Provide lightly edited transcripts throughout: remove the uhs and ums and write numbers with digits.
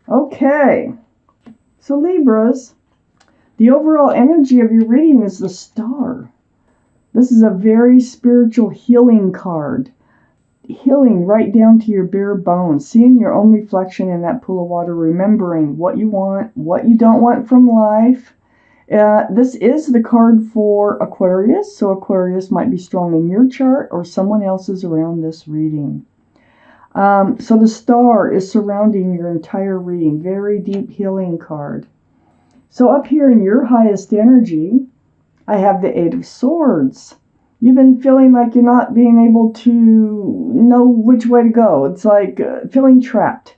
Okay, so Libras, the overall energy of your reading is the Star. This is a very spiritual healing card. Healing right down to your bare bones, seeing your own reflection in that pool of water, remembering what you want, what you don't want from life. This is the card for Aquarius, so Aquarius might be strong in your chart or someone else's around this reading. So the Star is surrounding your entire reading. Very deep healing card. So up here in your highest energy, I have the Eight of Swords. You've been feeling like you're not being able to know which way to go. It's like feeling trapped.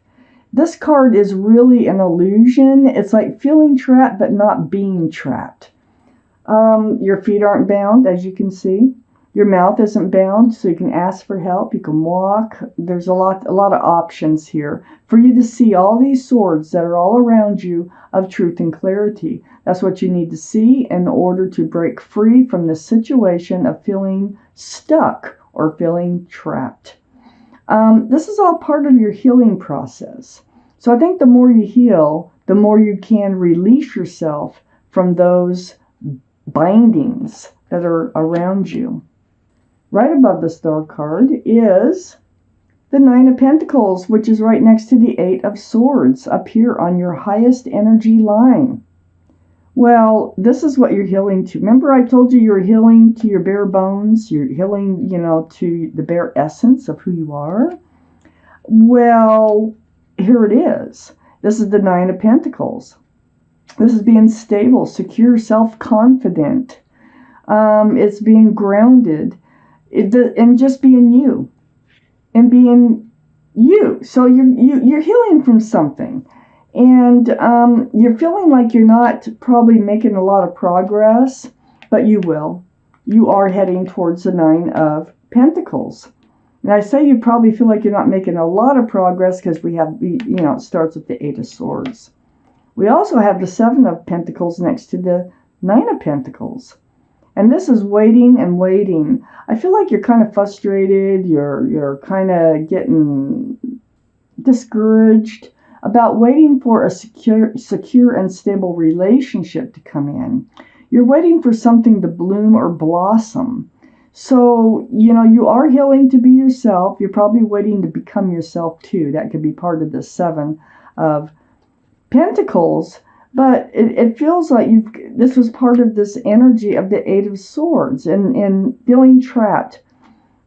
This card is really an illusion. It's like feeling trapped but not being trapped. Your feet aren't bound, as you can see. Your mouth isn't bound, so you can ask for help. You can walk. There's a lot of options here for you to see all these swords that are all around you of truth and clarity. That's what you need to see in order to break free from the situation of feeling stuck or feeling trapped. This is all part of your healing process. So I think the more you heal, the more you can release yourself from those bindings that are around you. Right above the Star card is the Nine of Pentacles, which is right next to the Eight of Swords up here on your highest energy line. Well, this is what you're healing to. Remember I told you you're healing to your bare bones? You're healing, to the bare essence of who you are? Well, here it is. This is the Nine of Pentacles. This is being stable, secure, self-confident. It's being grounded. And just being you. And being you. So you're healing from something. And you're feeling like you're not probably making a lot of progress, but you will. You are heading towards the Nine of Pentacles. And I say you probably feel like you're not making a lot of progress because we have, it starts with the Eight of Swords. We also have the Seven of Pentacles next to the Nine of Pentacles. And this is waiting and waiting. I feel like you're kind of frustrated. You're kind of getting discouraged about waiting for a secure and stable relationship to come in. You're waiting for something to bloom or blossom. So, you are healing to be yourself. You're probably waiting to become yourself too. That could be part of the Seven of Pentacles. But it feels like this was part of this energy of the Eight of Swords and feeling trapped.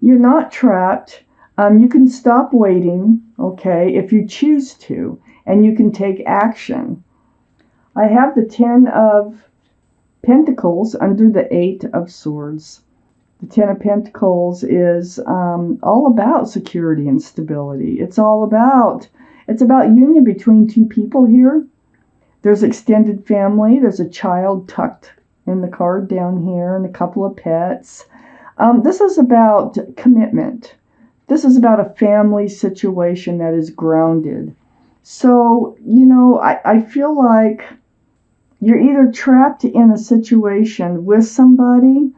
You're not trapped. You can stop waiting, okay, if you choose to, and you can take action. I have the Ten of Pentacles under the Eight of Swords. The Ten of Pentacles is all about security and stability. It's about union between two people here. There's extended family. There's a child tucked in the card down here and a couple of pets. This is about commitment. This is about a family situation that is grounded. So, I feel like you're either trapped in a situation with somebody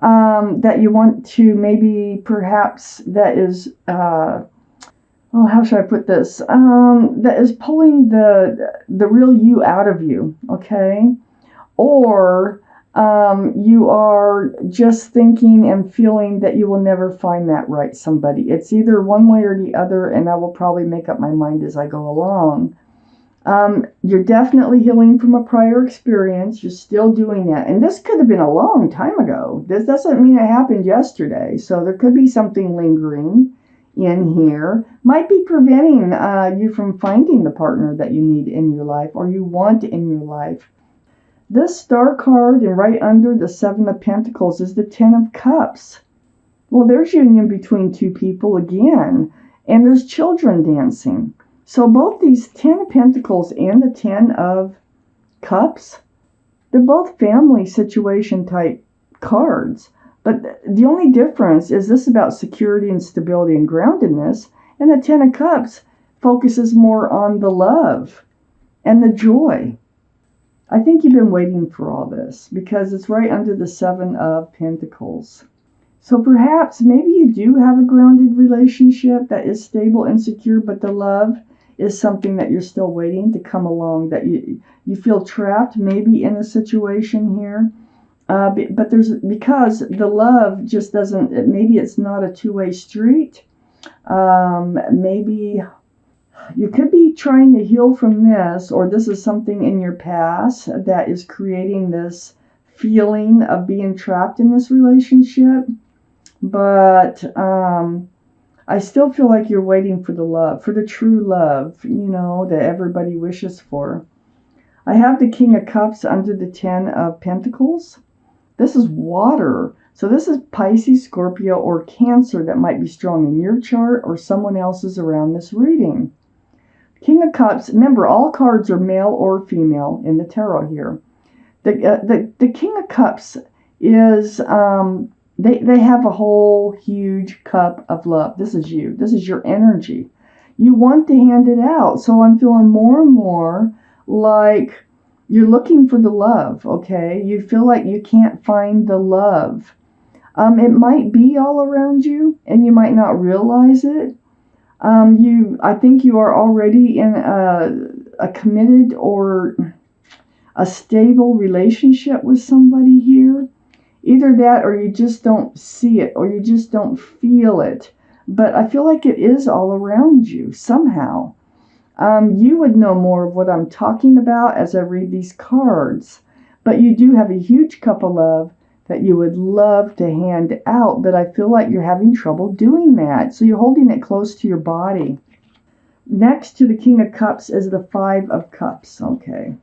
that you want to maybe perhaps that is... how should I put this? That is pulling the real you out of you, okay? Or you are just thinking and feeling that you will never find that right somebody. It's either one way or the other, and I will probably make up my mind as I go along. You're definitely healing from a prior experience. You're still doing that. And this could have been a long time ago. This doesn't mean it happened yesterday. So there could be something lingering in here, might be preventing you from finding the partner that you need in your life or you want in your life. This Star card and right under the Seven of Pentacles is the Ten of Cups. Well, there's union between two people again, and there's children dancing. So both these Ten of Pentacles and the Ten of Cups, they're both family situation type cards. But the only difference is this about security and stability and groundedness, and the Ten of Cups focuses more on the love and the joy. I think you've been waiting for all this because it's right under the Seven of Pentacles. So perhaps maybe you do have a grounded relationship that is stable and secure, but the love is something that you're still waiting to come along, that you feel trapped maybe in a situation here. But because the love just doesn't, maybe it's not a two-way street. Maybe you could be trying to heal from this, or this is something in your past that is creating this feeling of being trapped in this relationship. But I still feel like you're waiting for the love, for the true love, that everybody wishes for. I have the King of Cups under the 10 of Pentacles. This is water. So this is Pisces, Scorpio, or Cancer that might be strong in your chart or someone else's around this reading. King of Cups, remember, all cards are male or female in the tarot here. The King of Cups is, they have a whole huge cup of love. This is you. This is your energy. You want to hand it out. So I'm feeling more and more like you're looking for the love, okay? You feel like you can't find the love. It might be all around you, and you might not realize it. I think you are already in a committed or a stable relationship with somebody here. Either that, or you just don't see it, or you just don't feel it. But I feel like it is all around you somehow. You would know more of what I'm talking about as I read these cards. But you do have a huge cup of love that you would love to hand out, but I feel like you're having trouble doing that. So you're holding it close to your body. Next to the King of Cups is the Five of Cups. Okay.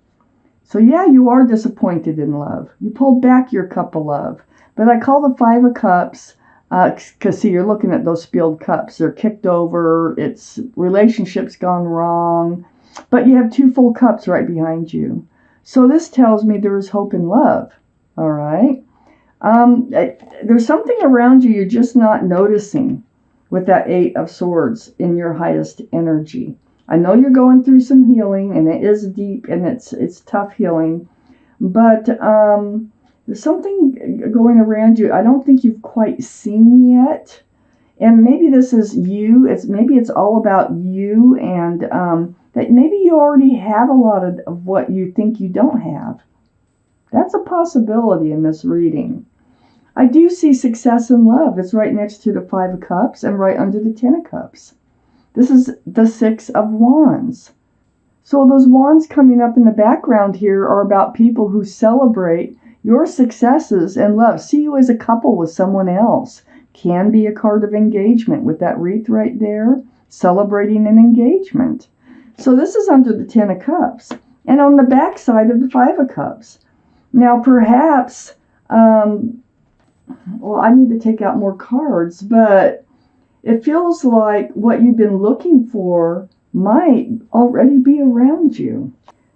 So yeah, you are disappointed in love. You pulled back your cup of love. But I call the Five of Cups, because see, you're looking at those spilled cups. They're kicked over. It's relationship's gone wrong. But you have two full cups right behind you. So this tells me there is hope in love. All right. There's something around you you're just not noticing with that Eight of Swords in your highest energy. I know you're going through some healing, and it is deep, and it's tough healing, but there's something going around you I don't think you've quite seen yet. And maybe this is you. Maybe it's all about you, and that maybe you already have a lot of what you think you don't have. That's a possibility in this reading. I do see success in love. It's right next to the Five of Cups and right under the Ten of Cups. This is the Six of Wands. So those wands coming up in the background here are about people who celebrate your successes in love. See you as a couple with someone else. Can be a card of engagement with that wreath right there, celebrating an engagement. So this is under the Ten of Cups and on the back side of the Five of Cups. Now perhaps, well, I need to take out more cards, but it feels like what you've been looking for might already be around you.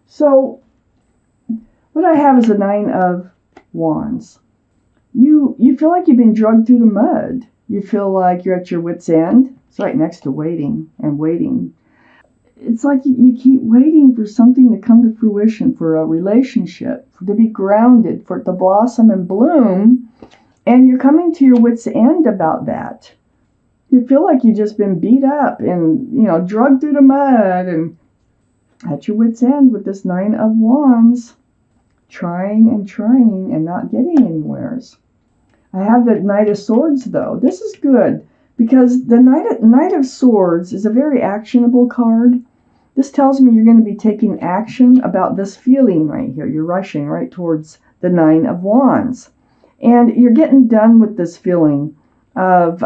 So what I have is a Nine of Wands. You feel like you've been dragged through the mud. You feel like you're at your wit's end. It's right next to waiting and waiting. It's like you keep waiting for something to come to fruition, for a relationship, to be grounded, for it to blossom and bloom. And you're coming to your wit's end about that. You feel like you've just been beat up and, dragged through the mud and at your wit's end with this Nine of Wands, trying and not getting anywheres. I have the Knight of Swords, though. This is good because the Knight of Swords is a very actionable card. This tells me you're going to be taking action about this feeling right here. You're rushing right towards the Nine of Wands. And you're getting done with this feeling of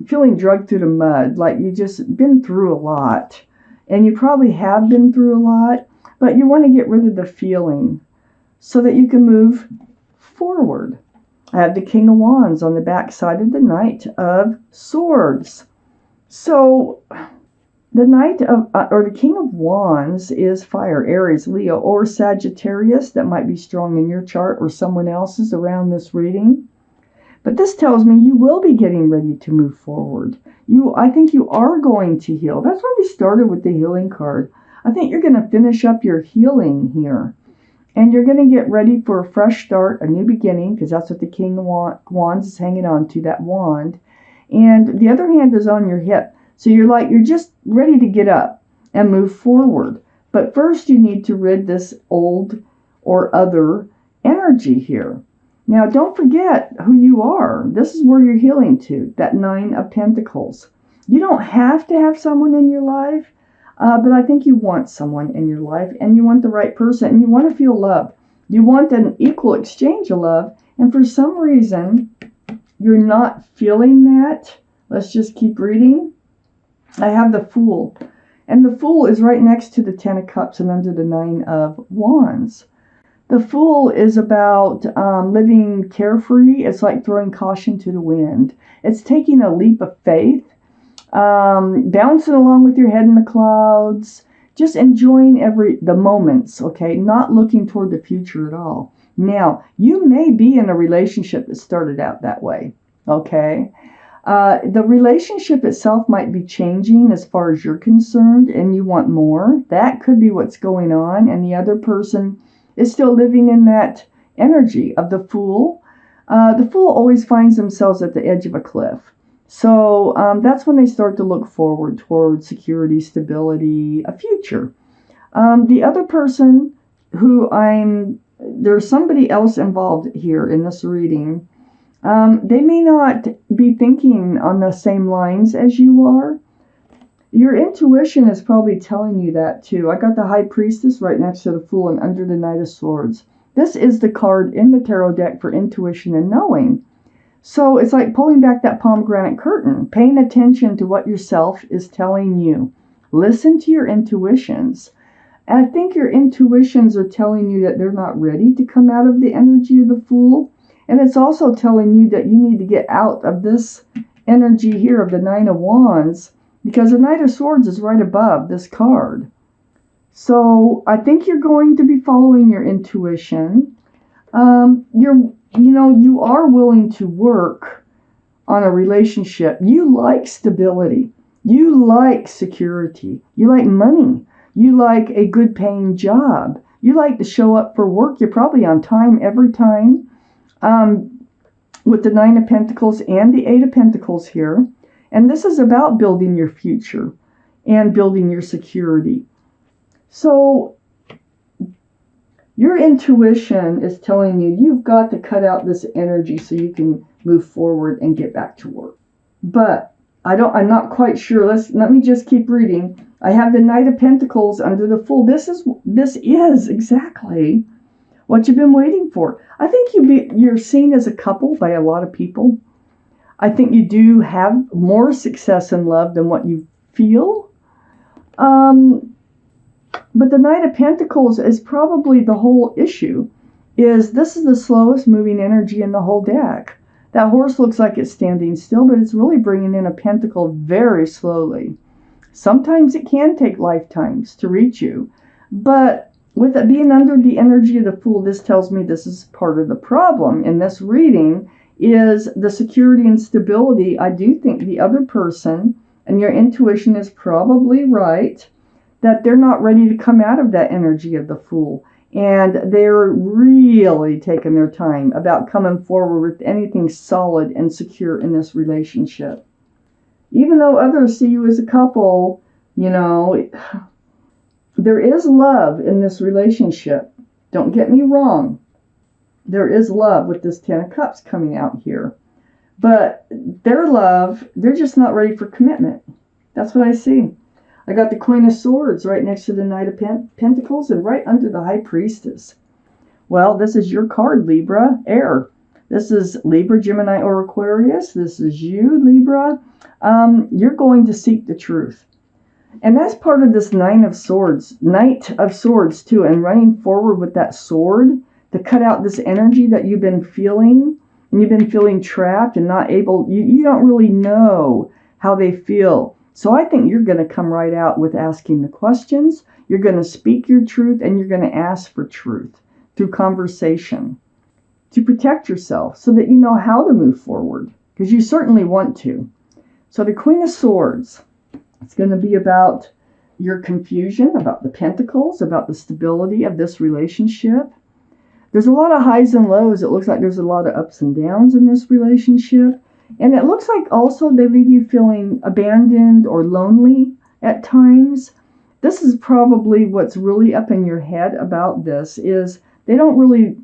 feeling dragged through the mud, like you've just been through a lot. And you probably have been through a lot, but you want to get rid of the feeling so that you can move forward. I have the King of Wands on the back side of the Knight of Swords. So the Knight of, or the King of Wands is fire, Aries, Leo, or Sagittarius. That might be strong in your chart or someone else's around this reading. But this tells me you will be getting ready to move forward. I think you are going to heal. That's why we started with the healing card. I think you're going to finish up your healing here. And you're going to get ready for a fresh start, a new beginning, because that's what the King of Wands is hanging on to, that wand. And the other hand is on your hip. So you're just ready to get up and move forward. But first you need to rid this old or other energy here. Now don't forget who you are. This is where you're healing to, that 9 of Pentacles. You don't have to have someone in your life, but I think you want someone in your life, and you want the right person, and you want to feel love. You want an equal exchange of love, and for some reason, you're not feeling that. Let's just keep reading. I have the Fool. And the Fool is right next to the 10 of Cups and under the 9 of Wands. The Fool is about living carefree. It's like throwing caution to the wind. It's taking a leap of faith, bouncing along with your head in the clouds, just enjoying the moments, okay? Not looking toward the future at all. Now, you may be in a relationship that started out that way, okay? The relationship itself might be changing as far as you're concerned, and you want more. That could be what's going on, and the other person is still living in that energy of the Fool. The Fool always finds themselves at the edge of a cliff. So that's when they start to look forward toward security, stability, a future. The other person there's somebody else involved here in this reading. They may not be thinking on the same lines as you are. Your intuition is probably telling you that too. I got the High Priestess right next to the Fool and under the Knight of Swords. This is the card in the tarot deck for intuition and knowing. So it's like pulling back that pomegranate curtain, paying attention to what yourself is telling you. Listen to your intuitions. And I think your intuitions are telling you that they're not ready to come out of the energy of the Fool. And it's also telling you that you need to get out of this energy here of the 9 of Wands, because the Knight of Swords is right above this card. So I think you're going to be following your intuition. You are willing to work on a relationship. You like stability. You like security. You like money. You like a good paying job. You like to show up for work. You're probably on time every time. With the 9 of Pentacles and the 8 of Pentacles here. And this is about building your future and building your security. So your intuition is telling you you've got to cut out this energy so you can move forward and get back to work. But I'm not quite sure. Let me just keep reading. I have the Knight of Pentacles under the Fool. This is exactly what you've been waiting for. I think you're seen as a couple by a lot of people. I think you do have more success in love than what you feel. But the Knight of Pentacles is probably the whole issue. This is the slowest moving energy in the whole deck. That horse looks like it's standing still, but it's really bringing in a pentacle very slowly. Sometimes it can take lifetimes to reach you. But with it being under the energy of the Fool, this tells me this is part of the problem in this reading is the security and stability. I do think the other person, and your intuition is probably right, that they're not ready to come out of that energy of the Fool. And they're really taking their time about coming forward with anything solid and secure in this relationship. Even though others see you as a couple, there is love in this relationship. Don't get me wrong. There is love with this 10 of Cups coming out here. But their love, they're just not ready for commitment. That's what I see. I got the Queen of Swords right next to the Knight of Pentacles and right under the High Priestess. Well, this is your card, Libra, air. This is Libra, Gemini, or Aquarius. This is you, Libra. You're going to seek the truth. And that's part of this Knight of Swords too, and running forward with that sword to cut out this energy that you've been feeling, and you've been feeling trapped and not able, you don't really know how they feel. So I think you're going to come right out with asking the questions. You're going to speak your truth, and you're going to ask for truth through conversation to protect yourself so that you know how to move forward, because you certainly want to. So the Queen of Swords, it's going to be about your confusion, about the pentacles, about the stability of this relationship. There's a lot of highs and lows. It looks like there's a lot of ups and downs in this relationship. And it looks like also they leave you feeling abandoned or lonely at times. this is probably what's really up in your head about this is they don't really,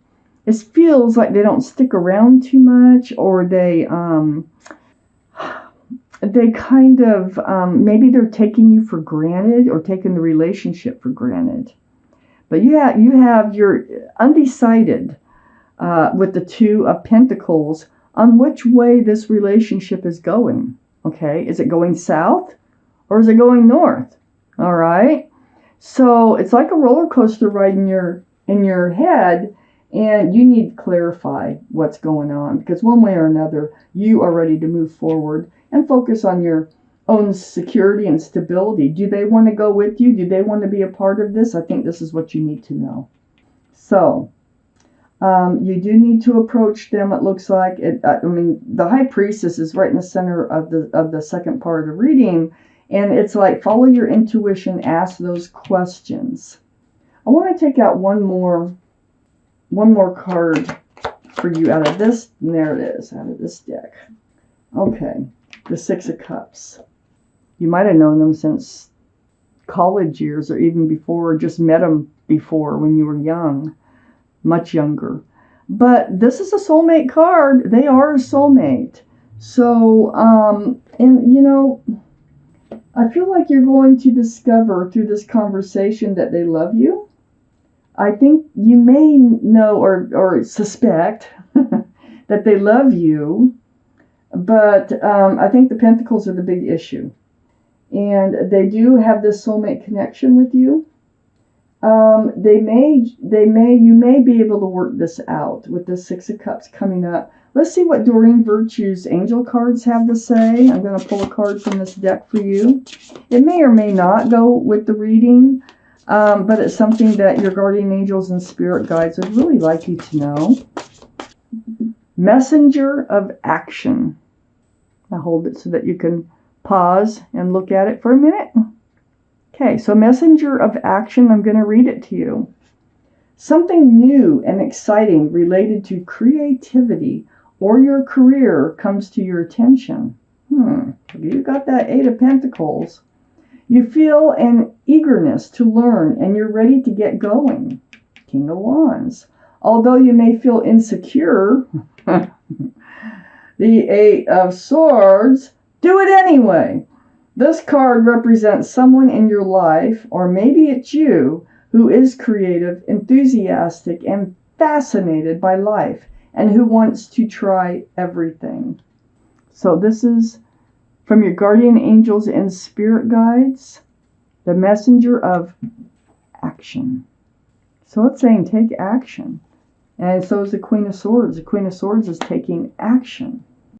it feels like they don't stick around too much, or they kind of, maybe they're taking you for granted or taking the relationship for granted. But you have you're undecided with the Two of Pentacles on which way this relationship is going. Okay, is it going south or is it going north? All right. So it's like a roller coaster ride in your head, and you need to clarify what's going on, because one way or another you are ready to move forward and focus on your own security and stability. Do they want to go with you? Do they want to be a part of this? I think this is what you need to know. So you do need to approach them. It looks like it. I mean, the High Priestess is right in the center of the second part of the reading, and it's like follow your intuition, ask those questions. I want to take out one more card for you out of this. And there it is, out of this deck. Okay, the Six of Cups. You might have known them since college years, or even before, or just met them before when you were young. Much younger. But this is a soulmate card. They are a soulmate. So, and you know, I feel like you're going to discover through this conversation that they love you. I think you may know or suspect that they love you, but I think the Pentacles are the big issue. And they do have this soulmate connection with you. You may be able to work this out with the Six of Cups coming up. Let's see what Doreen Virtue's angel cards have to say. I'm going to pull a card from this deck for you. It may or may not go with the reading, but it's something that your guardian angels and spirit guides would really like you to know. Messenger of action. Now hold it so that you can pause and look at it for a minute. Okay, so messenger of action, I'm going to read it to you. Something new and exciting related to creativity or your career comes to your attention. You got that Eight of Pentacles. You feel an eagerness to learn and you're ready to get going. King of Wands. Although you may feel insecure, the Eight of Swords, do it anyway. This card represents someone in your life, or maybe it's you, who is creative, enthusiastic, and fascinated by life, and who wants to try everything. So this is from your guardian angels and spirit guides, the messenger of action. So it's saying take action. And so is the Queen of Swords. The Queen of Swords is taking action.